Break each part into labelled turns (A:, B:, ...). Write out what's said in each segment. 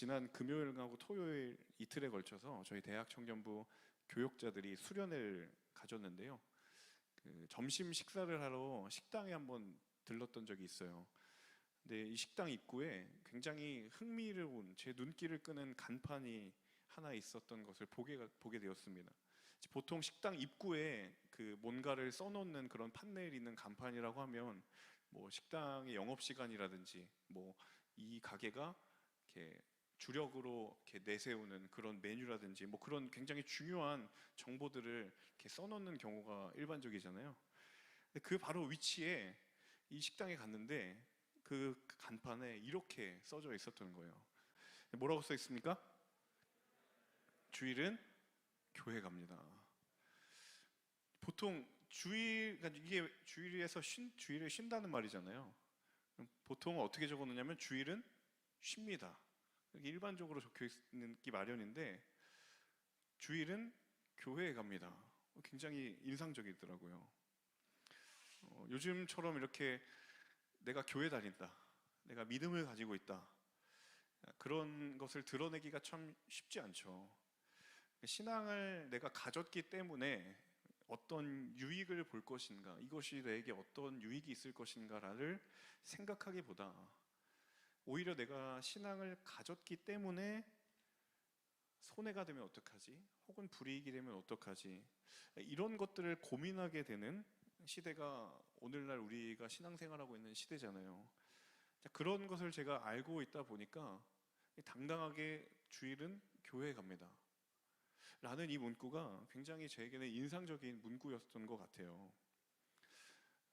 A: 지난 금요일하고 토요일 이틀에 걸쳐서 저희 대학 청년부 교역자들이 수련회를 가졌는데요. 점심 식사를 하러 식당에 한번 들렀던 적이 있어요. 근데 이 식당 입구에 굉장히 흥미로운 제 눈길을 끄는 간판이 하나 있었던 것을 보게 되었습니다. 보통 식당 입구에 뭔가를 써놓는 그런 판넬이 있는 간판이라고 하면 뭐 식당의 영업 시간이라든지 뭐 이 가게가 이렇게 주력으로 이렇게 내세우는 그런 메뉴라든지 뭐 그런 굉장히 중요한 정보들을 이렇게 써놓는 경우가 일반적이잖아요. 근데 그 바로 위치에 이 식당에 갔는데 그 간판에 이렇게 써져 있었던 거예요. 뭐라고 써 있습니까? 주일은 교회 갑니다. 보통 그러니까 이게 주일에 쉰다는 말이잖아요. 보통 어떻게 적어놓냐면 주일은 쉽니다. 이렇게 일반적으로 적혀 있는 게 마련인데 주일은 교회에 갑니다. 굉장히 인상적이더라고요. 요즘처럼 이렇게 내가 교회 다닌다, 내가 믿음을 가지고 있다, 그런 것을 드러내기가 참 쉽지 않죠. 신앙을 내가 가졌기 때문에 어떤 유익을 볼 것인가, 이것이 내게 어떤 유익이 있을 것인가를 생각하기보다 오히려 내가 신앙을 가졌기 때문에 손해가 되면 어떡하지? 혹은 불이익이 되면 어떡하지? 이런 것들을 고민하게 되는 시대가 오늘날 우리가 신앙생활하고 있는 시대잖아요. 그런 것을 제가 알고 있다 보니까 당당하게 주일은 교회에 갑니다 라는 이 문구가 굉장히 저에게는 인상적인 문구였던 것 같아요.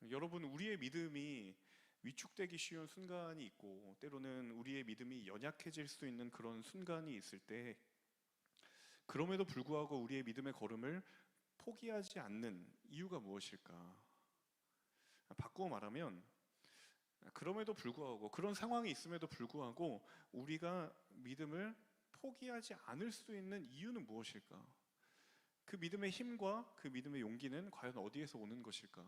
A: 여러분, 우리의 믿음이 위축되기 쉬운 순간이 있고 때로는 우리의 믿음이 연약해질 수 있는 그런 순간이 있을 때 그럼에도 불구하고 우리의 믿음의 걸음을 포기하지 않는 이유가 무엇일까? 바꾸어 말하면 그럼에도 불구하고, 그런 상황이 있음에도 불구하고 우리가 믿음을 포기하지 않을 수 있는 이유는 무엇일까? 그 믿음의 힘과 그 믿음의 용기는 과연 어디에서 오는 것일까?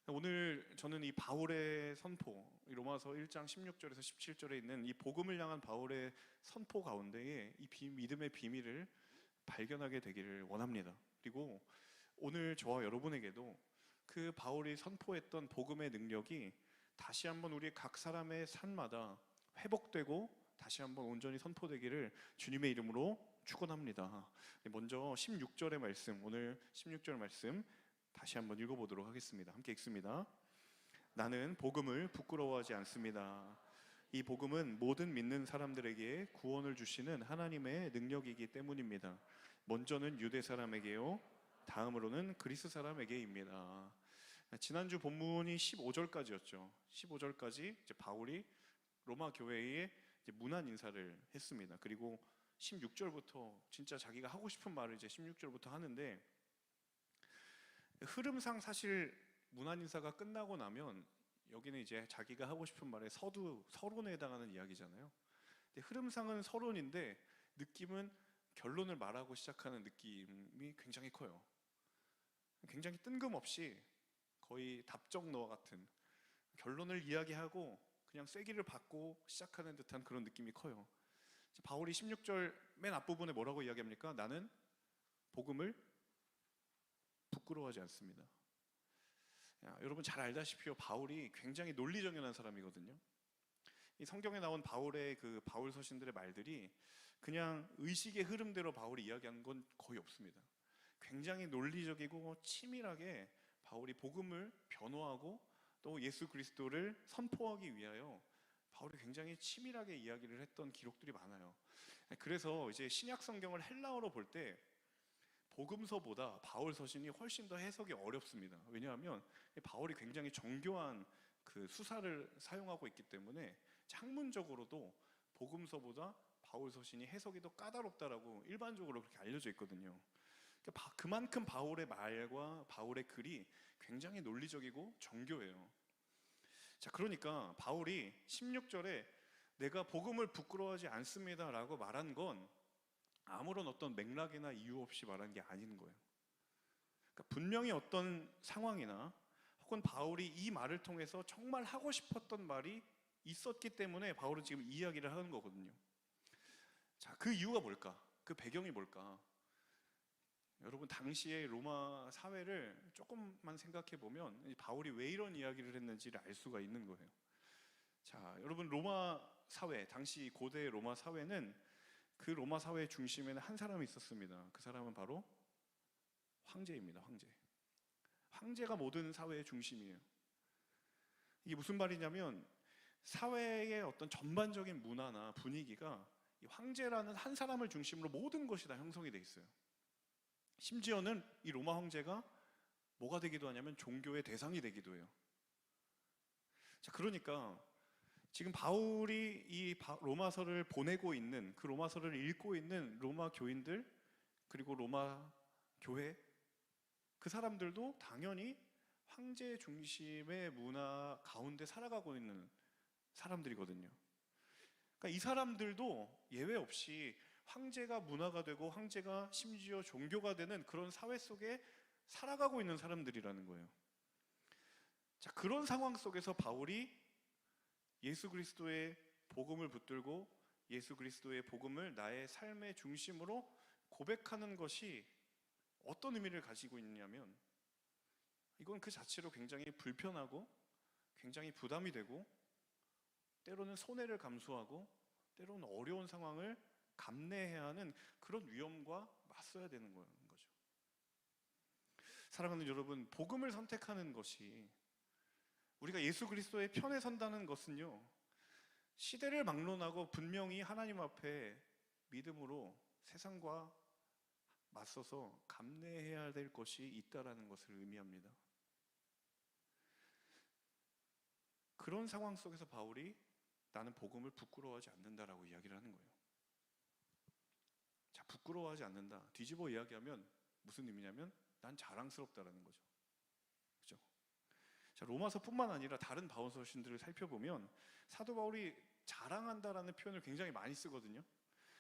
A: 오늘 저는 이 바울의 선포, 로마서 1장 16절에서 17절에 있는 이 복음을 향한 바울의 선포 가운데에 이 믿음의 비밀을 발견하게 되기를 원합니다. 그리고 오늘 저와 여러분에게도 그 바울이 선포했던 복음의 능력이 다시 한번 우리 각 사람의 삶마다 회복되고 다시 한번 온전히 선포되기를 주님의 이름으로 축원합니다. 먼저 16절의 말씀, 오늘 16절 말씀 다시 한번 읽어보도록 하겠습니다. 함께 읽습니다. 나는 복음을 부끄러워하지 않습니다. 이 복음은 모든 믿는 사람들에게 구원을 주시는 하나님의 능력이기 때문입니다. 먼저는 유대 사람에게요, 다음으로는 그리스 사람에게입니다. 지난주 본문이 15절까지였죠. 15절까지 이제 바울이 로마 교회에 이제 문안 인사를 했습니다. 그리고 16절부터 진짜 자기가 하고 싶은 말을 이제 16절부터 하는데, 흐름상 사실 문안 인사가 끝나고 나면 여기는 이제 자기가 하고 싶은 말의 서론에 해당하는 이야기잖아요. 근데 흐름상은 서론인데 느낌은 결론을 말하고 시작하는 느낌이 굉장히 커요. 굉장히 뜬금없이 거의 답정너와 같은 결론을 이야기하고 그냥 쐐기를 받고 시작하는 듯한 그런 느낌이 커요. 바울이 16절 맨 앞부분에 뭐라고 이야기합니까? 나는 복음을 부끄러워하지 않습니다. 여러분 잘 알다시피 바울이 굉장히 논리정연한 사람이거든요. 이 성경에 나온 바울의 바울 서신들의 말들이 그냥 의식의 흐름대로 바울이 이야기한 건 거의 없습니다. 굉장히 논리적이고 치밀하게 바울이 복음을 변호하고 또 예수 그리스도를 선포하기 위하여 바울이 굉장히 치밀하게 이야기를 했던 기록들이 많아요. 그래서 이제 신약 성경을 헬라어로 볼 때 복음서보다 바울 서신이 훨씬 더 해석이 어렵습니다. 왜냐하면 바울이 굉장히 정교한 수사를 사용하고 있기 때문에 학문적으로도 복음서보다 바울 서신이 해석이 더 까다롭다라고 일반적으로 그렇게 알려져 있거든요. 그만큼 바울의 말과 바울의 글이 굉장히 논리적이고 정교해요. 자, 그러니까 바울이 16절에 내가 복음을 부끄러워하지 않습니다 라고 말한 건 아무런 어떤 맥락이나 이유 없이 말한 게 아닌 거예요. 그러니까 분명히 어떤 상황이나 혹은 바울이 이 말을 통해서 정말 하고 싶었던 말이 있었기 때문에 바울은 지금 이 이야기를 하는 거거든요. 자, 그 이유가 뭘까? 그 배경이 뭘까? 여러분, 당시의 로마 사회를 조금만 생각해 보면 바울이 왜 이런 이야기를 했는지를 알 수가 있는 거예요. 자, 여러분, 로마 사회, 당시 고대 로마 사회는 그 로마 사회의 중심에는 한 사람이 있었습니다. 그 사람은 바로 황제입니다. 황제. 황제가 모든 사회의 중심이에요. 이게 무슨 말이냐면 사회의 어떤 전반적인 문화나 분위기가 이 황제라는 한 사람을 중심으로 모든 것이 다 형성이 돼 있어요. 심지어는 이 로마 황제가 뭐가 되기도 하냐면 종교의 대상이 되기도 해요. 자, 그러니까 지금 바울이 이 로마서를 보내고 있는, 그 로마서를 읽고 있는 로마 교인들, 그리고 로마 교회, 그 사람들도 당연히 황제 중심의 문화 가운데 살아가고 있는 사람들이거든요. 그러니까 이 사람들도 예외 없이 황제가 문화가 되고 황제가 심지어 종교가 되는 그런 사회 속에 살아가고 있는 사람들이라는 거예요. 자, 그런 상황 속에서 바울이 예수 그리스도의 복음을 붙들고 예수 그리스도의 복음을 나의 삶의 중심으로 고백하는 것이 어떤 의미를 가지고 있냐면, 이건 그 자체로 굉장히 불편하고 굉장히 부담이 되고 때로는 손해를 감수하고 때로는 어려운 상황을 감내해야 하는 그런 위험과 맞서야 되는 거죠. 사랑하는 여러분, 복음을 선택하는 것이, 우리가 예수 그리스도의 편에 선다는 것은요, 시대를 막론하고 분명히 하나님 앞에 믿음으로 세상과 맞서서 감내해야 될 것이 있다라는 것을 의미합니다. 그런 상황 속에서 바울이 나는 복음을 부끄러워하지 않는다라고 이야기를 하는 거예요. 자, 부끄러워하지 않는다. 뒤집어 이야기하면 무슨 의미냐면 난 자랑스럽다라는 거죠. 그죠? 자, 로마서뿐만 아니라 다른 바울 서신들을 살펴보면 사도 바울이 자랑한다라는 표현을 굉장히 많이 쓰거든요.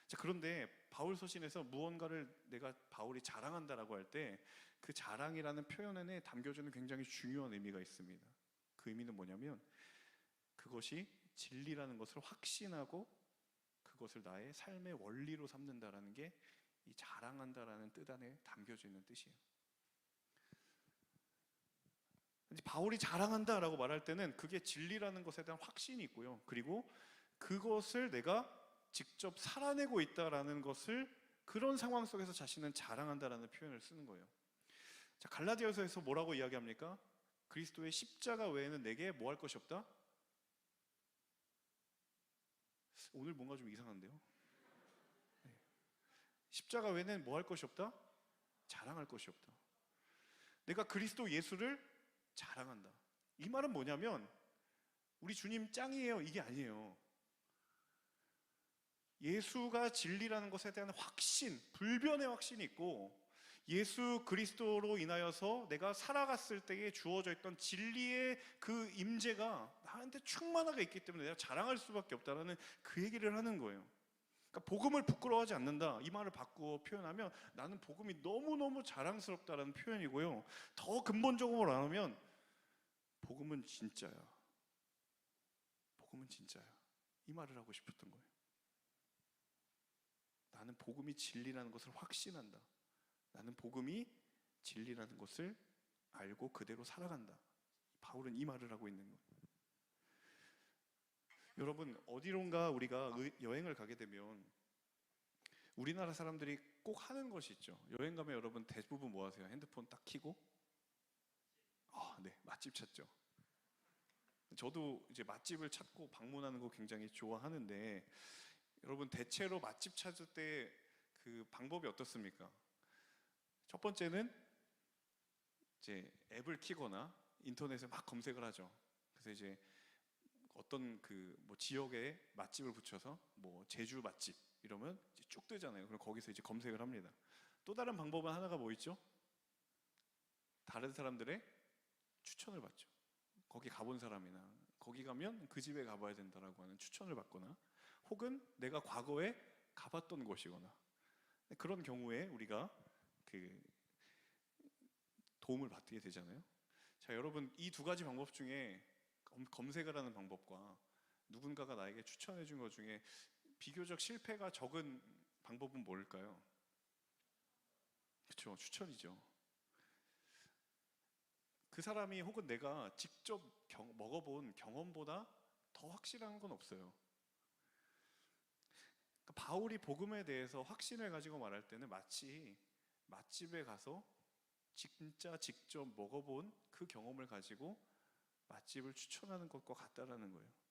A: 자, 그런데 바울 서신에서 무언가를 내가 바울이 자랑한다라고 할 때 그 자랑이라는 표현 안에 담겨주는 굉장히 중요한 의미가 있습니다. 그 의미는 뭐냐면 그것이 진리라는 것을 확신하고 그것을 나의 삶의 원리로 삼는다라는 게 이 자랑한다라는 뜻 안에 담겨져 있는 뜻이에요. 바울이 자랑한다라고 말할 때는 그게 진리라는 것에 대한 확신이 있고요. 그리고 그것을 내가 직접 살아내고 있다라는 것을, 그런 상황 속에서 자신은 자랑한다라는 표현을 쓰는 거예요. 자, 갈라디아서에서 뭐라고 이야기합니까? 그리스도의 십자가 외에는 내게 뭐 할 것이 없다? 오늘 뭔가 좀 이상한데요? 네. 십자가 외에는 뭐 할 것이 없다? 자랑할 것이 없다. 내가 그리스도 예수를 자랑한다. 이 말은 뭐냐면 우리 주님 짱이에요, 이게 아니에요. 예수가 진리라는 것에 대한 확신, 불변의 확신이 있고 예수 그리스도로 인하여서 내가 살아갔을 때에 주어져 있던 진리의 그 임재가 나한테 충만하게 있기 때문에 내가 자랑할 수밖에 없다라는 그 얘기를 하는 거예요. 그러니까 복음을 부끄러워하지 않는다, 이 말을 바꾸어 표현하면 나는 복음이 너무너무 자랑스럽다라는 표현이고요. 더 근본적으로 말하면 복음은 진짜야. 복음은 진짜야. 이 말을 하고 싶었던 거예요. 나는 복음이 진리라는 것을 확신한다. 나는 복음이 진리라는 것을 알고 그대로 살아간다. 바울은 이 말을 하고 있는 거예요. 여러분, 어디론가 우리가 여행을 가게 되면 우리나라 사람들이 꼭 하는 것이 있죠. 여행 가면 여러분 대부분 뭐 하세요? 핸드폰 딱 켜고 네, 맛집 찾죠. 저도 이제 맛집을 찾고 방문하는 거 굉장히 좋아하는데 여러분, 대체로 맛집 찾을 때 그 방법이 어떻습니까? 첫 번째는 이제 앱을 키거나 인터넷에 막 검색을 하죠. 그래서 이제 어떤 그 뭐 지역에 맛집을 붙여서 뭐 제주 맛집 이러면 이제 쭉 뜨잖아요. 그럼 거기서 이제 검색을 합니다. 또 다른 방법은 하나가 뭐 있죠? 다른 사람들의 추천을 받죠. 거기 가본 사람이나 거기 가면 그 집에 가봐야 된다라고 하는 추천을 받거나 혹은 내가 과거에 가봤던 곳이거나 그런 경우에 우리가 그 도움을 받게 되잖아요. 자, 여러분, 이 두 가지 방법 중에 검색을 하는 방법과 누군가가 나에게 추천해 준 것 중에 비교적 실패가 적은 방법은 뭘까요? 그렇죠. 추천이죠. 그 사람이 혹은 내가 직접 먹어본 경험보다 더 확실한 건 없어요. 그러니까 바울이 복음에 대해서 확신을 가지고 말할 때는 마치 맛집에 가서 진짜 직접 먹어본 그 경험을 가지고 맛집을 추천하는 것과 같다라는 거예요.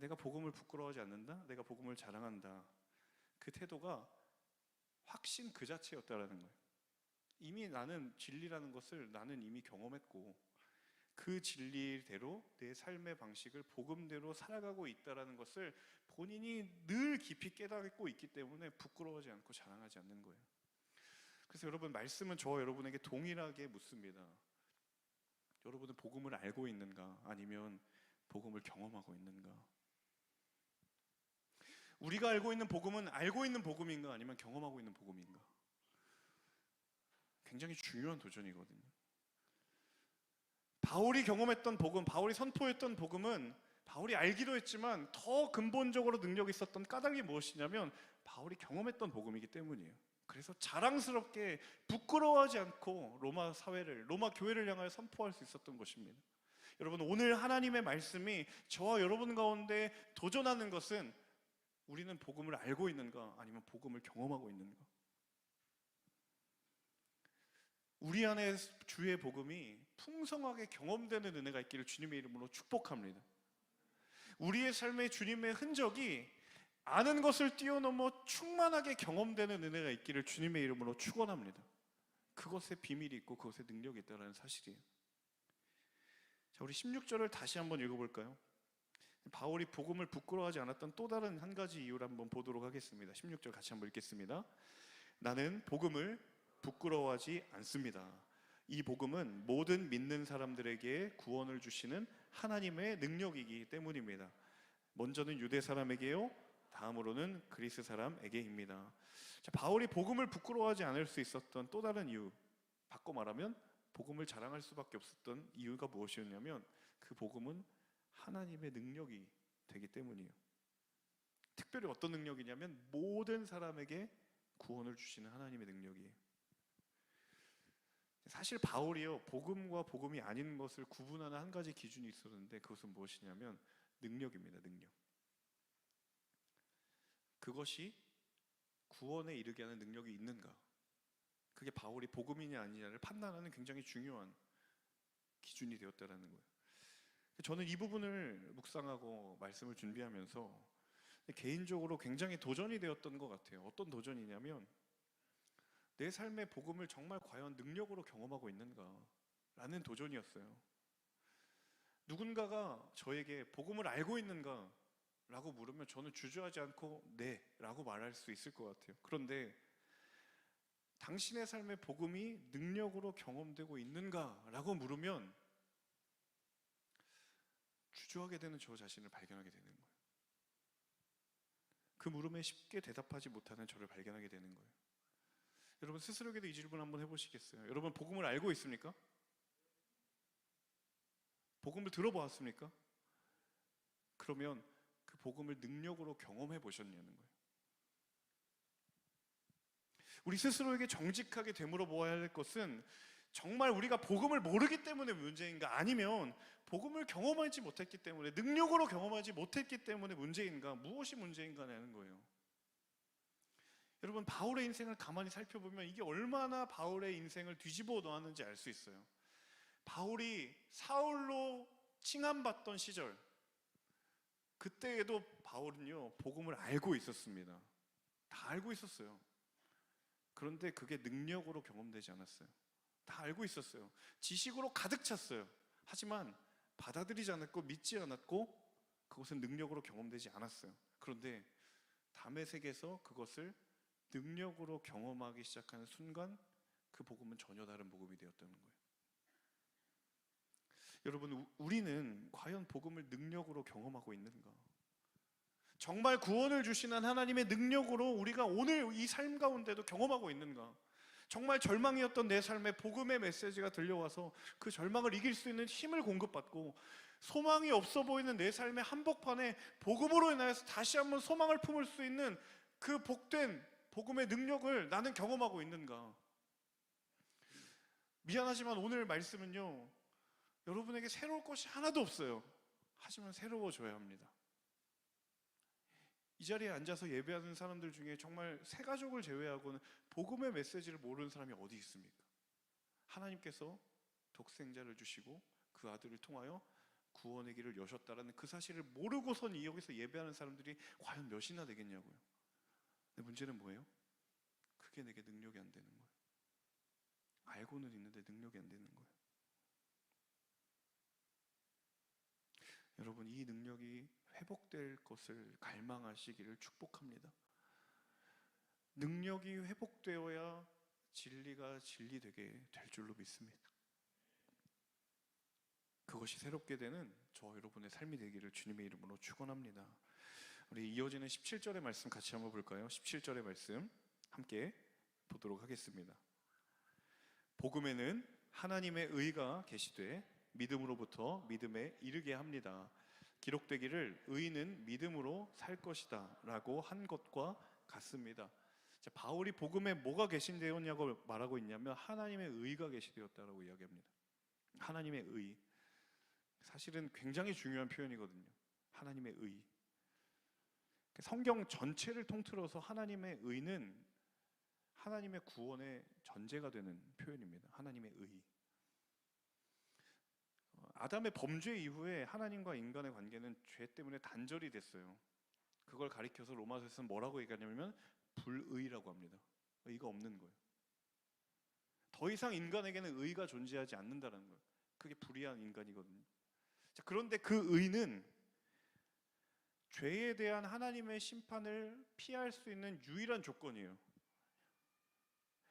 A: 내가 복음을 부끄러워하지 않는다? 내가 복음을 자랑한다. 그 태도가 확신 그 자체였다라는 거예요. 이미 나는 진리라는 것을 나는 이미 경험했고 그 진리대로 내 삶의 방식을 복음대로 살아가고 있다라는 것을 본인이 늘 깊이 깨닫고 있기 때문에 부끄러워하지 않고 자랑하지 않는 거예요. 그래서 여러분, 말씀은 저와 여러분에게 동일하게 묻습니다. 여러분은 복음을 알고 있는가? 아니면 복음을 경험하고 있는가? 우리가 알고 있는 복음은 알고 있는 복음인가? 아니면 경험하고 있는 복음인가? 굉장히 중요한 도전이거든요. 바울이 경험했던 복음, 바울이 선포했던 복음은 바울이 알기도 했지만 더 근본적으로 능력이 있었던 까닭이 무엇이냐면 바울이 경험했던 복음이기 때문이에요. 그래서 자랑스럽게 부끄러워하지 않고 로마 사회를, 로마 교회를 향하여 선포할 수 있었던 것입니다. 여러분, 오늘 하나님의 말씀이 저와 여러분 가운데 도전하는 것은 우리는 복음을 알고 있는가? 아니면 복음을 경험하고 있는가? 우리 안에 주의 복음이 풍성하게 경험되는 은혜가 있기를 주님의 이름으로 축복합니다. 우리의 삶에 주님의 흔적이 아는 것을 뛰어넘어 충만하게 경험되는 은혜가 있기를 주님의 이름으로 축원합니다. 그것에 비밀이 있고 그것에 능력이 있다는 사실이에요. 자, 우리 16절을 다시 한번 읽어볼까요? 바울이 복음을 부끄러워하지 않았던 또 다른 한 가지 이유를 한번 보도록 하겠습니다. 16절 같이 한번 읽겠습니다. 나는 복음을 부끄러워하지 않습니다. 이 복음은 모든 믿는 사람들에게 구원을 주시는 하나님의 능력이기 때문입니다. 먼저는 유대 사람에게요, 다음으로는 그리스 사람에게입니다. 자, 바울이 복음을 부끄러워하지 않을 수 있었던 또 다른 이유, 바꿔 말하면 복음을 자랑할 수밖에 없었던 이유가 무엇이었냐면 그 복음은 하나님의 능력이 되기 때문이에요. 특별히 어떤 능력이냐면 모든 사람에게 구원을 주시는 하나님의 능력이에요. 사실 바울이요, 복음과 복음이 아닌 것을 구분하는 한 가지 기준이 있었는데 그것은 무엇이냐면 능력입니다. 능력. 그것이 구원에 이르게 하는 능력이 있는가? 그게 바울이 복음이냐 아니냐를 판단하는 굉장히 중요한 기준이 되었다는 거예요. 저는 이 부분을 묵상하고 말씀을 준비하면서 개인적으로 굉장히 도전이 되었던 것 같아요. 어떤 도전이냐면 내 삶의 복음을 정말 과연 능력으로 경험하고 있는가? 라는 도전이었어요. 누군가가 저에게 복음을 알고 있는가? 라고 물으면 저는 주저하지 않고 네 라고 말할 수 있을 것 같아요. 그런데 당신의 삶의 복음이 능력으로 경험되고 있는가? 라고 물으면 주저하게 되는 저 자신을 발견하게 되는 거예요. 그 물음에 쉽게 대답하지 못하는 저를 발견하게 되는 거예요. 여러분, 스스로에게도 이 질문 한번 해보시겠어요? 여러분, 복음을 알고 있습니까? 복음을 들어보았습니까? 그러면 그 복음을 능력으로 경험해 보셨냐는 거예요. 우리 스스로에게 정직하게 되물어 보아야 할 것은 정말 우리가 복음을 모르기 때문에 문제인가? 아니면 복음을 경험하지 못했기 때문에, 능력으로 경험하지 못했기 때문에 문제인가? 무엇이 문제인가라는 거예요. 여러분, 바울의 인생을 가만히 살펴보면 이게 얼마나 바울의 인생을 뒤집어 놓았는지 알 수 있어요. 바울이 사울로 칭함받던 시절, 그때에도 바울은요, 복음을 알고 있었습니다. 다 알고 있었어요. 그런데 그게 능력으로 경험되지 않았어요. 다 알고 있었어요. 지식으로 가득 찼어요. 하지만 받아들이지 않았고 믿지 않았고 그것은 능력으로 경험되지 않았어요. 그런데 다메섹에서 그것을 능력으로 경험하기 시작하는 순간 그 복음은 전혀 다른 복음이 되었다는 거예요. 여러분, 우리는 과연 복음을 능력으로 경험하고 있는가? 정말 구원을 주시는 하나님의 능력으로 우리가 오늘 이 삶 가운데도 경험하고 있는가? 정말 절망이었던 내 삶에 복음의 메시지가 들려와서 그 절망을 이길 수 있는 힘을 공급받고 소망이 없어 보이는 내 삶의 한복판에 복음으로 인하여서 다시 한번 소망을 품을 수 있는 그 복된 복음의 능력을 나는 경험하고 있는가? 미안하지만 오늘 말씀은요, 여러분에게 새로울 것이 하나도 없어요. 하지만 새로워져야 합니다. 이 자리에 앉아서 예배하는 사람들 중에 정말 새 가족을 제외하고는 복음의 메시지를 모르는 사람이 어디 있습니까? 하나님께서 독생자를 주시고 그 아들을 통하여 구원의 길을 여셨다라는 그 사실을 모르고선 여기서 예배하는 사람들이 과연 몇이나 되겠냐고요. 근데 문제는 뭐예요? 그게 내게 능력이 안 되는 거예요. 알고는 있는데 능력이 안 되는 거예요. 여러분, 이 능력이 회복될 것을 갈망하시기를 축복합니다. 능력이 회복되어야 진리가 진리되게 될 줄로 믿습니다. 그것이 새롭게 되는 저 여러분의 삶이 되기를 주님의 이름으로 축원합니다. 우리 이어지는 17절의 말씀 같이 한번 볼까요? 17절의 말씀 함께 보도록 하겠습니다. 복음에는 하나님의 의가 계시되 믿음으로부터 믿음에 이르게 합니다. 기록되기를 의인은 믿음으로 살 것이다 라고 한 것과 같습니다. 자, 바울이 복음에 뭐가 계신되었냐고 말하고 있냐면 하나님의 의가 계시되었다라고 이야기합니다. 하나님의 의, 사실은 굉장히 중요한 표현이거든요. 하나님의 의. 성경 전체를 통틀어서 하나님의 의는 하나님의 구원의 전제가 되는 표현입니다. 하나님의 의. 아담의 범죄 이후에 하나님과 인간의 관계는 죄 때문에 단절이 됐어요. 그걸 가리켜서 로마서에서는 뭐라고 얘기하냐면 불의라고 합니다. 의가 없는 거예요. 더 이상 인간에게는 의가 존재하지 않는다는 거예요. 그게 불의한 인간이거든요. 자, 그런데 그 의는 죄에 대한 하나님의 심판을 피할 수 있는 유일한 조건이에요.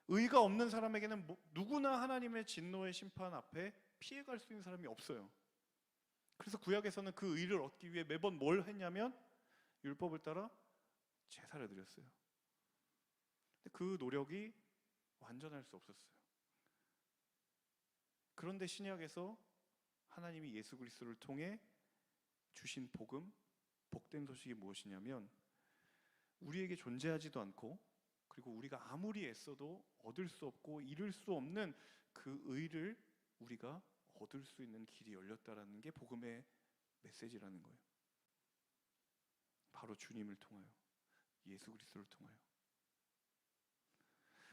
A: 의가 없는 사람에게는 누구나 하나님의 진노의 심판 앞에 피해갈 수 있는 사람이 없어요. 그래서 구약에서는 그 의를 얻기 위해 매번 뭘 했냐면 율법을 따라 제사를 드렸어요. 근데 그 노력이 완전할 수 없었어요. 그런데 신약에서 하나님이 예수 그리스도를 통해 주신 복음, 복된 소식이 무엇이냐면 우리에게 존재하지도 않고 그리고 우리가 아무리 애써도 얻을 수 없고 이룰 수 없는 그 의를 우리가 얻을 수 있는 길이 열렸다라는 게 복음의 메시지라는 거예요. 바로 주님을 통하여, 예수 그리스도를 통하여.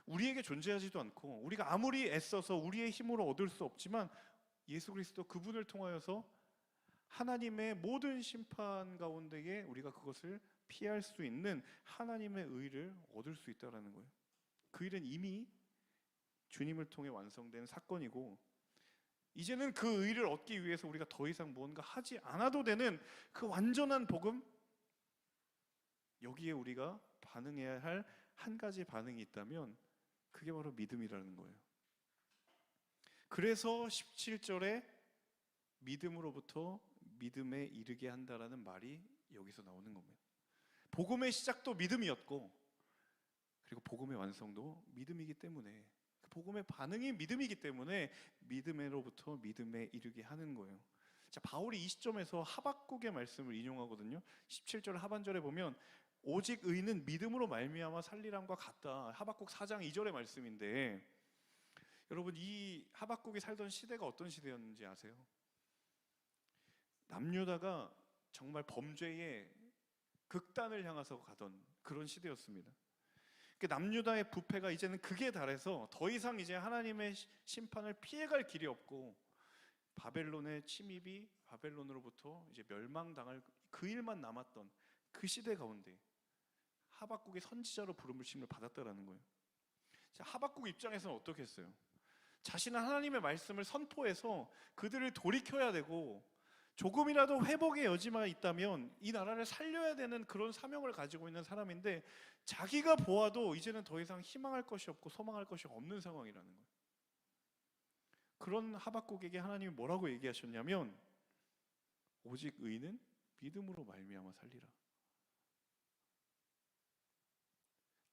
A: 우리에게 존재하지도 않고 우리가 아무리 애써서 우리의 힘으로 얻을 수 없지만 예수 그리스도 그분을 통하여서 하나님의 모든 심판 가운데에 우리가 그것을 피할 수 있는 하나님의 의를 얻을 수 있다는 거예요. 그 일은 이미 주님을 통해 완성된 사건이고 이제는 그 의를 얻기 위해서 우리가 더 이상 무언가 하지 않아도 되는 그 완전한 복음, 여기에 우리가 반응해야 할 한 가지 반응이 있다면 그게 바로 믿음이라는 거예요. 그래서 17절에 믿음으로부터 믿음에 이르게 한다라는 말이 여기서 나오는 겁니다. 복음의 시작도 믿음이었고 그리고 복음의 완성도 믿음이기 때문에 그 복음의 반응이 믿음이기 때문에 믿음으로부터 믿음에 이르게 하는 거예요. 자, 바울이 이 시점에서 하박국의 말씀을 인용하거든요. 17절 하반절에 보면 오직 의는 믿음으로 말미암아 살리람과 같다. 하박국 4장 2절의 말씀인데 여러분, 이 하박국이 살던 시대가 어떤 시대였는지 아세요? 남유다가 정말 범죄의 극단을 향해서 가던 그런 시대였습니다. 남유다의 부패가 이제는 극에 달해서 더 이상 이제 하나님의 심판을 피해갈 길이 없고 바벨론의 침입이 바벨론으로부터 이제 멸망당할 그 일만 남았던 그 시대 가운데 하박국의 선지자로 부름을 받았다라는 거예요. 자, 하박국 입장에서는 어떻게 했어요? 자신은 하나님의 말씀을 선포해서 그들을 돌이켜야 되고 조금이라도 회복의 여지만 있다면 이 나라를 살려야 되는 그런 사명을 가지고 있는 사람인데 자기가 보아도 이제는 더 이상 희망할 것이 없고 소망할 것이 없는 상황이라는 거예요. 그런 하박국에게 하나님이 뭐라고 얘기하셨냐면 오직 의는 믿음으로 말미암아 살리라.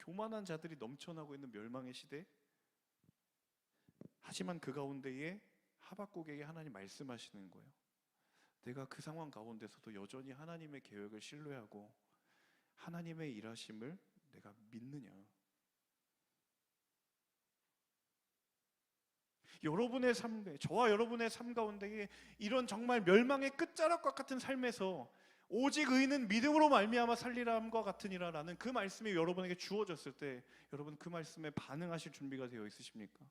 A: 교만한 자들이 넘쳐나고 있는 멸망의 시대, 하지만 그 가운데에 하박국에게 하나님 말씀하시는 거예요. 내가 그 상황 가운데서도 여전히 하나님의 계획을 신뢰하고 하나님의 일하심을 내가 믿느냐? 여러분의 삶, 저와 여러분의 삶 가운데 이런 정말 멸망의 끝자락과 같은 삶에서 오직 의인은 믿음으로 말미암아 살리라함과 같으니라라는 그 말씀이 여러분에게 주어졌을 때 여러분 그 말씀에 반응하실 준비가 되어 있으십니까?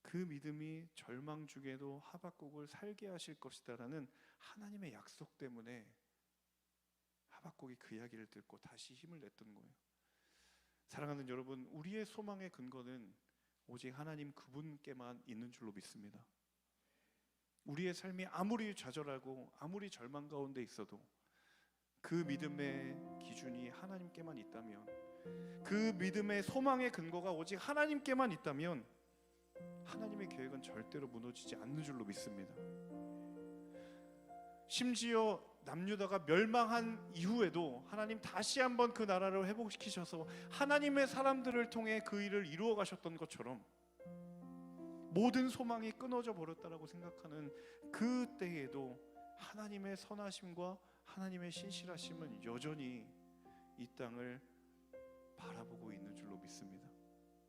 A: 그 믿음이 절망 중에도 하박국을 살게 하실 것이다라는 하나님의 약속 때문에 하박국이 그 이야기를 듣고 다시 힘을 냈던 거예요. 사랑하는 여러분, 우리의 소망의 근거는 오직 하나님 그분께만 있는 줄로 믿습니다. 우리의 삶이 아무리 좌절하고 아무리 절망 가운데 있어도 그 믿음의 기준이 하나님께만 있다면, 그 믿음의 소망의 근거가 오직 하나님께만 있다면 하나님의 계획은 절대로 무너지지 않는 줄로 믿습니다. 심지어 남유다가 멸망한 이후에도 하나님 다시 한번 그 나라를 회복시키셔서 하나님의 사람들을 통해 그 일을 이루어 가셨던 것처럼 모든 소망이 끊어져 버렸다라고 생각하는 그 때에도 하나님의 선하심과 하나님의 신실하심은 여전히 이 땅을 바라보고 있는 줄로 믿습니다.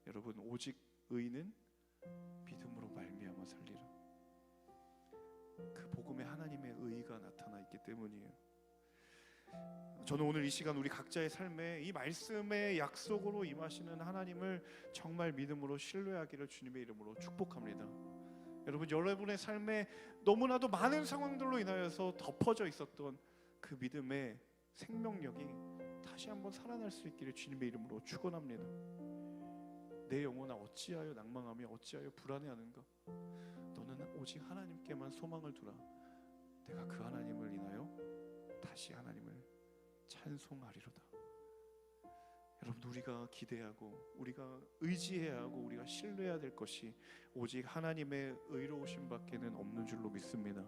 A: 여러분, 오직 의인은 믿음으로 말미암아 살리라. 그 복음에 하나님의 의가 나타나 있기 때문이에요. 저는 오늘 이 시간 우리 각자의 삶에 이 말씀의 약속으로 임하시는 하나님을 정말 믿음으로 신뢰하기를 주님의 이름으로 축복합니다. 여러분, 여러분의 삶에 너무나도 많은 상황들로 인하여서 덮어져 있었던 그 믿음의 생명력이 다시 한번 살아날 수 있기를 주님의 이름으로 축원합니다. 내 영혼아 어찌하여 낭망하며 어찌하여 불안해하는가? 너는 오직 하나님께만 소망을 두라. 내가 그 하나님을 인하여 다시 하나님을 찬송하리로다. 여러분, 우리가 기대하고 우리가 의지해야 하고 우리가 신뢰해야 될 것이 오직 하나님의 의로우심 밖에는 없는 줄로 믿습니다.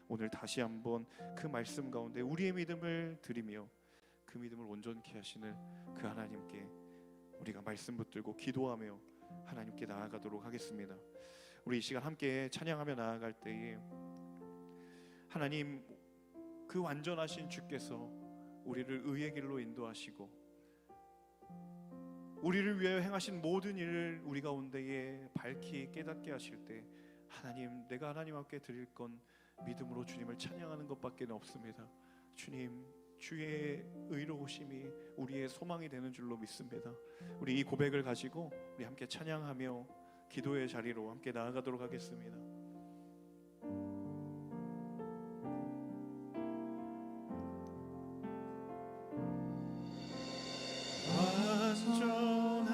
A: 오늘 다시 한번 그 말씀 가운데 우리의 믿음을 드리며 그 믿음을 온전케 하시는 그 하나님께 우리가 말씀 붙들고 기도하며 하나님께 나아가도록 하겠습니다. 우리 이 시간 함께 찬양하며 나아갈 때에 하나님, 그 완전하신 주께서 우리를 의의 길로 인도하시고 우리를 위하여 행하신 모든 일을 우리 가운데에 밝히 깨닫게 하실 때 하나님, 내가 하나님 앞에 드릴 건 믿음으로 주님을 찬양하는 것밖에 없습니다. 주님, 주의 의로우심이 우리의 소망이 되는 줄로 믿습니다. 우리 이 고백을 가지고 우리 함께 찬양하며 기도의 자리로 함께 나아가도록 하겠습니다.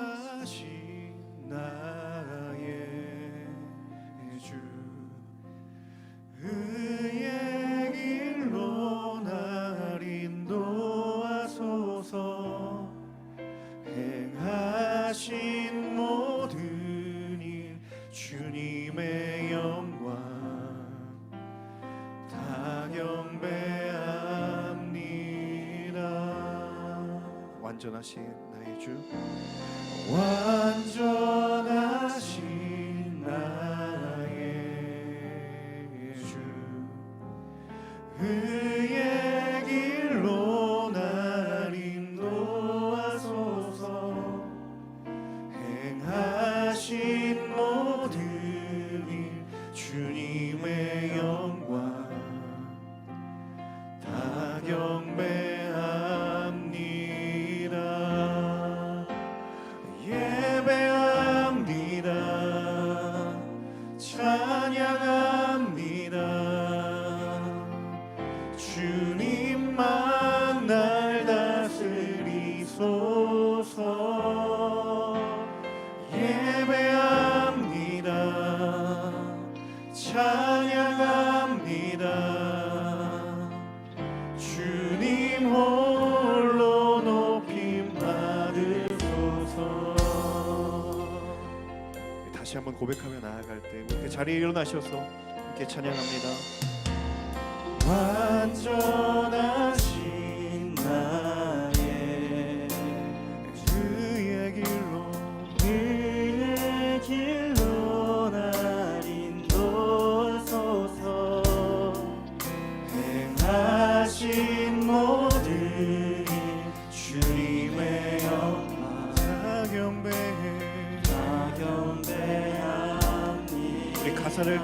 A: 완전하신 나의 주, 의의 길로 날 인도하소서. 행하신 모든 일 주님의 영광 다 경배합니다. 완전하신 나의 주, 완전하신 나의 주, 의의 길로 날 인도하소서. 행하신 모든 일 주님의 영광 다 경배합니다. 예배합니다. 찬양합니다. 주님만 날 다스리소서. 예배합니다. 찬양합니다. 주님 홀로 높임 받으소서. 다시 한번 고백하며 나아갈 때 그 자리에 일어나셔서 함께 찬양합니다. 완전하신 나의 주의 길로, 주의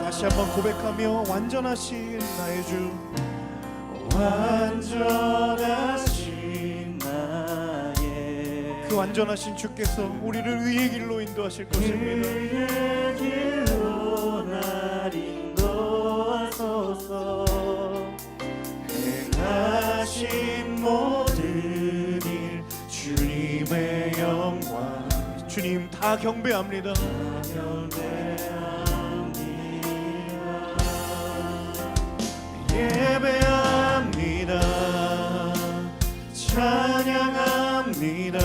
A: 다시 한번 고백하며 완전하신 나의 주,
B: 완전하신 나의
A: 그 완전하신 주께서 우리를 의의 길로 인도하실 것입니다.
B: 의의 길로 날 인도하소서. 행하신 모든 일 주님의 영광
A: 주님 다 경배합니다.
B: 예배합니다. 찬양합니다.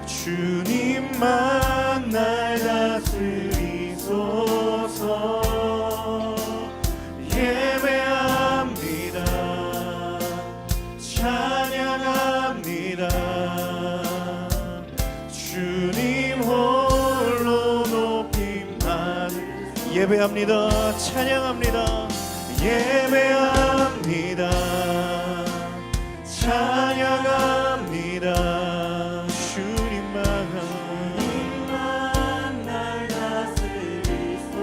B: 주님만 날 다스리소서. 예배합니다. 찬양합니다. 주님 홀로 높임 받으.
A: 예배합니다. 찬양합니다.
B: 예배합니다. 찬양합니다.
A: 주님만
B: 날 다스리소서.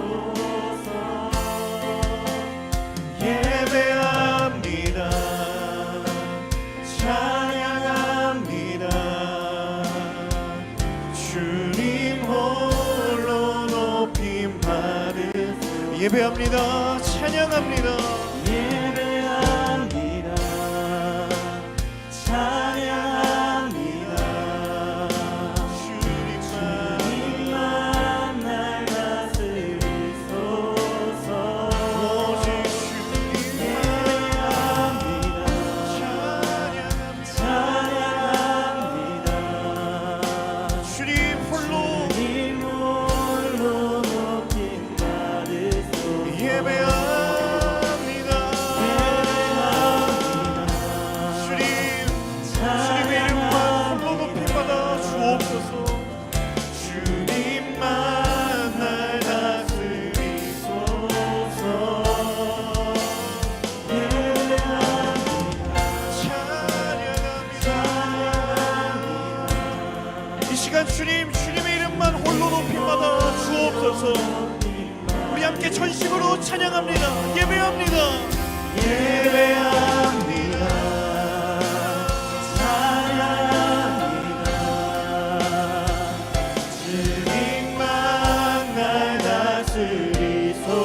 B: 예배합니다. 찬양합니다. 주님 홀로 높임 받으.
A: 예배합니다. 찬양합니다.
B: 예배합니다. 찬양합니다. 주님만 날 다스리소서.
A: 오직
B: 예배합니다. 찬양합니다.
A: 주님 홀로
B: 주님 홀로 높임 받으소서.
A: 예배합니다. 주님, 주님의 이름만 홀로 높임 받아 주옵소서.
B: 주님만 날 다스리소서.
A: 찬양합니다. 이 시간 주님의 이름만 홀로 높임 받아 주옵소서. 우리 함께 전심으로 찬양합니다. 예배합니다.
B: 예배합니다. 찬양합니다. 주님만 날 다스리소서.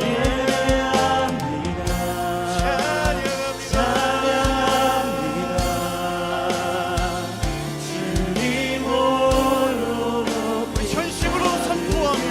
B: 예배합니다. 찬양합니다. 주님 홀로
A: 우리 전심으로 선포하며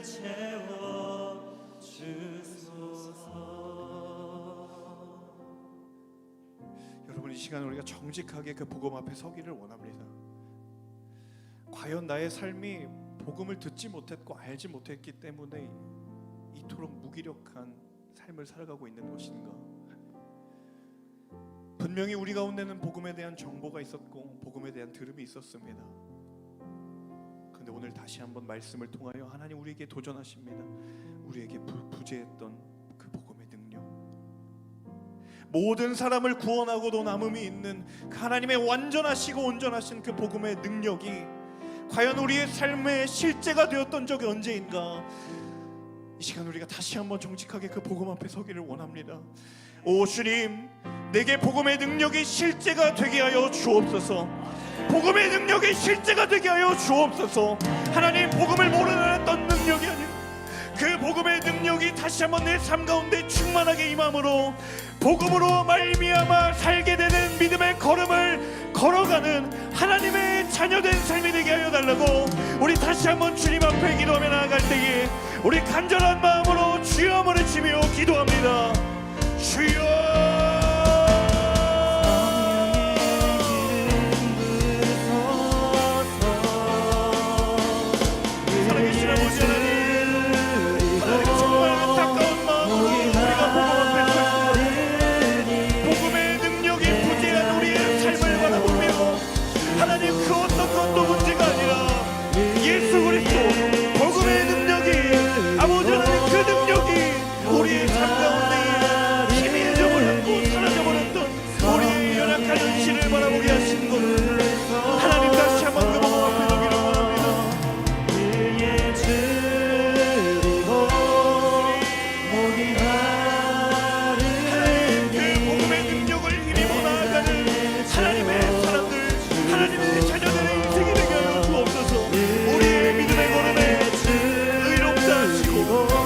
B: 채워 주소서.
A: 여러분, 이 시간 우리가 정직하게 그 복음 앞에 서기를 원합니다. 과연 나의 삶이 복음을 듣지 못했고 알지 못했기 때문에 이토록 무기력한 삶을 살아가고 있는 것인가? 분명히 우리 가운데는 복음에 대한 정보가 있었고 복음에 대한 들음이 있었습니다. 그런데 오늘 다시 한번 말씀을 통하여 하나님 우리에게 도전하십니다. 우리에게 부재했던 그 복음의 능력, 모든 사람을 구원하고도 남음이 있는 그 하나님의 완전하시고 온전하신 그 복음의 능력이 과연 우리의 삶의 실제가 되었던 적이 언제인가? 이 시간 우리가 다시 한번 정직하게 그 복음 앞에 서기를 원합니다. 오 주님, 내게 복음의 능력이 실제가 되게 하여 주옵소서. 복음의 능력이 실제가 되게 하여 주옵소서. 하나님, 복음을 모르는 어떤 능력이 아니라 그 복음의 능력이 다시 한번 내 삶 가운데 충만하게 임함으로 복음으로 말미암아 살게 되는 믿음의 걸음을 걸어가는 하나님의 자녀된 삶이 되게 하여 달라고 우리 다시 한번 주님 앞에 기도하며 나아갈 때에 우리 간절한 마음으로 주여 부르시며 기도합니다. 주여, 하나님, 그 어떤 것도 문제가 아니라 예수 그리스도 복음의 능력이, 아버지 하나님 그 능력이 우리의 삶 가운데 힘이 잊어버렸고 사라져버렸던 우리의 연약한 현실을 바라보게 하신 것, 하나님 다시 한번 그 복음 앞에 서기를 원합니다.
B: 그의 줄이고 목이 마르니
A: 그 복음의 능력을 힘입어 나아가는 하나님의 사람들, 하나님의 자녀들의 인생이 되게 하여 주옵소서. 우리의 믿음의 걸음에 의롭다 하시고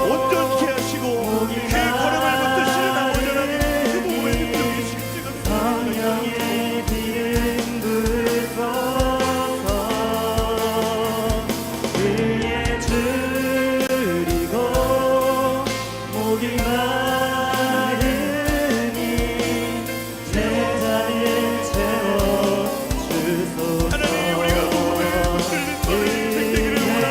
A: 온전케 하시고 그 걸음을 붙드시는 아버지 하나님, 그 복음의 능력이 실제가
B: 성령의 기름 부으소서. 그의 줄이고 목이 마르니 제자를 채워 주소서.
A: 하나님, 우리가 복음에 붙들린 것을 인생 되기를 원합니다.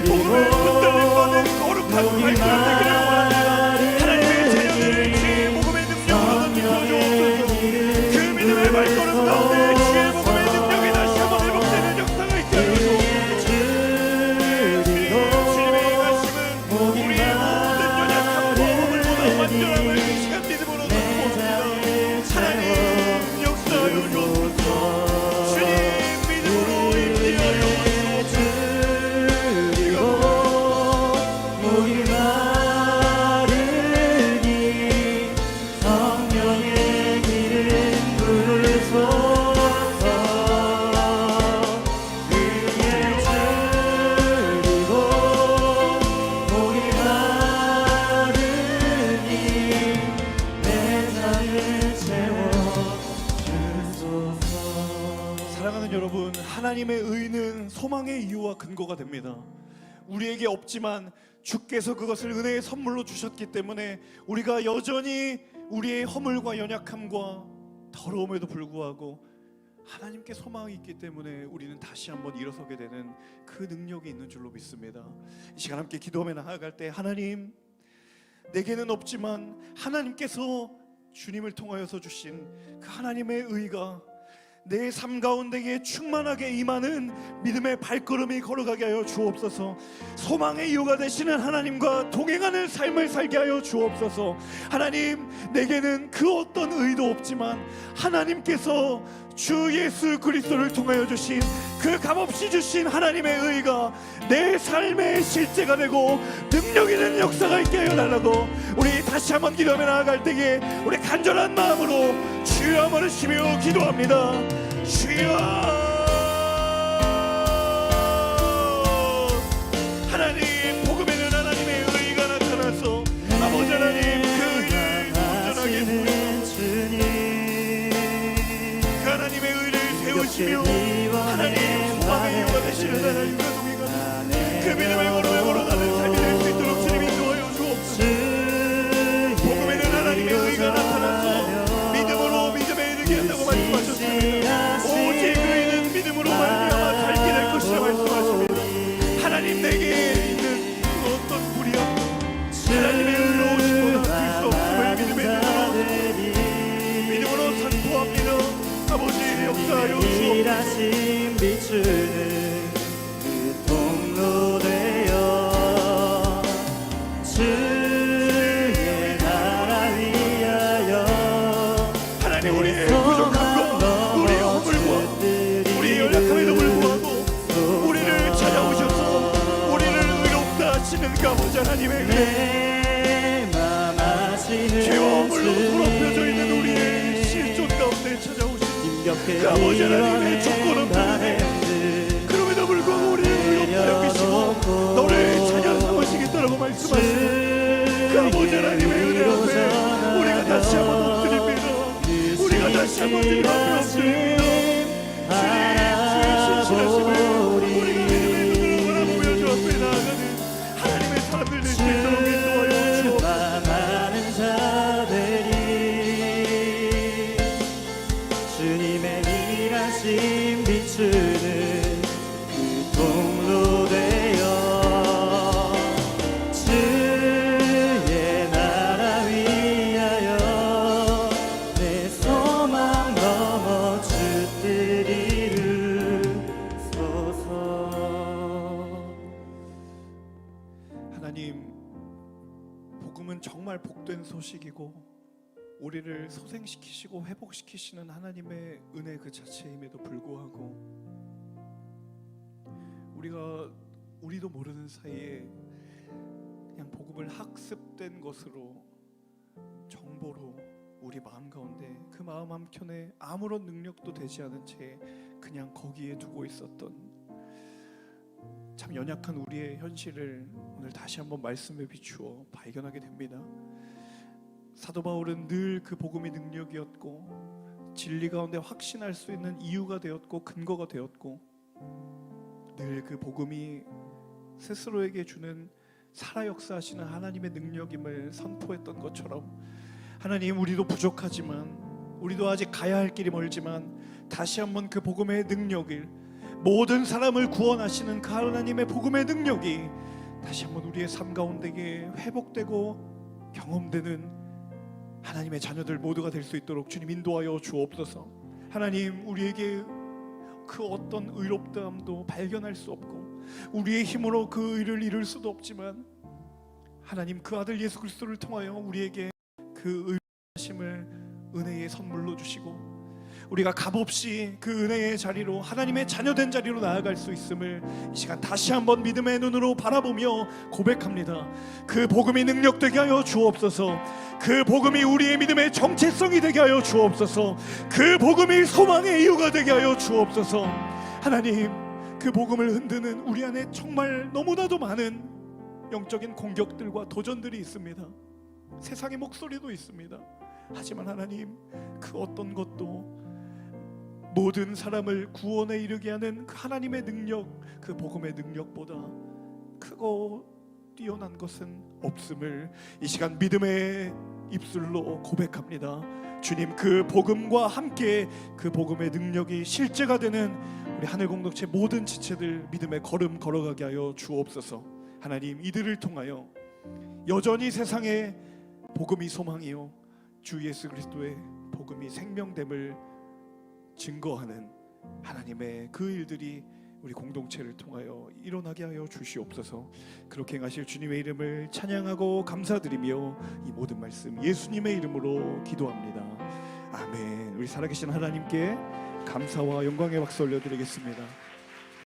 A: 복음에 붙들린 것은 거룩한 발걸음 되기를 원합니다. 하나님의 자녀들을 주의 복음의 능력으로 덮여주옵소서. 그 믿음의 발걸음 가운데 주의 복음의 능력이 다시 한번 회복되는 역사가 있게 하여 주옵소서. 주님의 말씀은 우리의 모든 연약함과 허물보다 완전함을 이 시간 믿음으로 덮어옵니다. 하나님, 역사하여 주옵소서. 주님, 믿음으로 임재하여
B: 줄이고 목이 마르니 성령의 기름 부으소서. 그의 줄이고 목이 마르니 내 잔을 채워 주소서.
A: 사랑하는 여러분, 하나님의 의는 소망의 이유와 근거가 됩니다. 우리에게 없지만 주께서 그것을 은혜의 선물로 주셨기 때문에 우리가 여전히 우리의 허물과 연약함과 더러움에도 불구하고 하나님께 소망이 있기 때문에 우리는 다시 한번 일어서게 되는 그 능력이 있는 줄로 믿습니다. 이 시간 함께 기도하며 나아갈 때, 하나님, 내게는 없지만 하나님께서 주님을 통하여서 주신 그 하나님의 의가 내 삶 가운데에 충만하게 임하는 믿음의 발걸음이 걸어가게 하여 주옵소서. 소망의 이유가 되시는 하나님과 동행하는 삶을 살게 하여 주옵소서. 하나님, 내게는 그 어떤 의도 없지만 하나님께서 주 예수 그리스도를 통하여 주신 그 값없이 주신 하나님의 의가 내 삶의 실제가 되고 능력 있는 역사가 있게 하여 달라고 우리 다시 한번 기도하며 나아갈 때에 우리 간절한 마음으로 주여 부르시며 기도합니다. 주여, 하나님, 복음에는 하나님의 의가 나타나서 아버지 하나님 그 의를 온전하게 그 하나님의 의를 세우시며 하나님 소망의 이유가 되시는 하나님과 동행하는 그 주님과 모자라님의 은혜,
B: 내맘 아시는
A: 죄와 허물로
B: 주님,
A: 더럽혀져 있는 우리의 실존 가운데 찾아오신
B: 힘겹게
A: 그 모자라님의 조건 없는 은혜,
B: 바램들
A: 그럼에도 불구하고 우리를 의롭다 여기시고 너를 자녀 삼으시겠다라고 말씀하시고 그 모자라님의 은혜 앞에 우리가 다시 한번 엎드립니다. 우리가 다시 한번 주님 앞에 엎드립니다. 주님, 주의 신실하심을 우리가 믿음의 눈으로 바라보며 주 앞에 나아가는 하나님의 사람들 될 수 있도록 인도하여 주옵소서.
B: 많은 자들이 주님의 일하심 비추는 그 통로 되어 주의 나라 위하여 내 소망 넘어 주 뜻 이루소서.
A: 하나님, 복음은 정말 복된 소식이고 우리를 소생시키시고 회복시키시는 하나님의 은혜 그 자체임에도 불구하고 우리도 모르는 사이에 그냥 복음을 학습된 것으로, 정보로 우리 마음 가운데 그 마음 한켠에 아무런 능력도 되지 않은 채 그냥 거기에 두고 있었던 참 연약한 우리의 현실을 오늘 다시 한번 말씀에 비추어 발견하게 됩니다. 사도 바울은 늘 그 복음의 능력이었고 진리 가운데 확신할 수 있는 이유가 되었고 근거가 되었고 늘 그 복음이 스스로에게 주는 살아 역사하시는 하나님의 능력임을 선포했던 것처럼, 하나님, 우리도 부족하지만, 우리도 아직 가야 할 길이 멀지만 다시 한번 그 복음의 능력을, 모든 사람을 구원하시는 그 하나님의 복음의 능력이 다시 한번 우리의 삶 가운데에 회복되고 경험되는 하나님의 자녀들 모두가 될 수 있도록 주님 인도하여 주옵소서. 하나님, 우리에게 그 어떤 의롭다함도 발견할 수 없고 우리의 힘으로 그 의를 이룰 수도 없지만, 하나님, 그 아들 예수 그리스도를 통하여 우리에게 그 의심을 은혜의 선물로 주시고 우리가 값없이 그 은혜의 자리로, 하나님의 자녀된 자리로 나아갈 수 있음을 이 시간 다시 한번 믿음의 눈으로 바라보며 고백합니다. 그 복음이 능력되게 하여 주옵소서. 그 복음이 우리의 믿음의 정체성이 되게 하여 주옵소서. 그 복음이 소망의 이유가 되게 하여 주옵소서. 하나님, 그 복음을 흔드는 우리 안에 정말 너무나도 많은 영적인 공격들과 도전들이 있습니다. 세상의 목소리도 있습니다. 하지만 하나님, 그 어떤 것도 모든 사람을 구원에 이르게 하는 그 하나님의 능력, 그 복음의 능력보다 크고 뛰어난 것은 없음을 이 시간 믿음의 입술로 고백합니다. 주님, 그 복음과 함께 그 복음의 능력이 실제가 되는 우리 하늘 공동체 모든 지체들 믿음의 걸음 걸어가게 하여 주옵소서. 하나님, 이들을 통하여 여전히 세상에 복음이 소망이요 주 예수 그리스도의 복음이 생명됨을 증거하는 하나님의 그 일들이 우리 공동체를 통하여 일어나게 하여 주시옵소서. 그렇게 행하실 주님의 이름을 찬양하고 감사드리며 이 모든 말씀 예수님의 이름으로 기도합니다. 아멘. 우리 살아계신 하나님께 감사와 영광의 박수 올려드리겠습니다.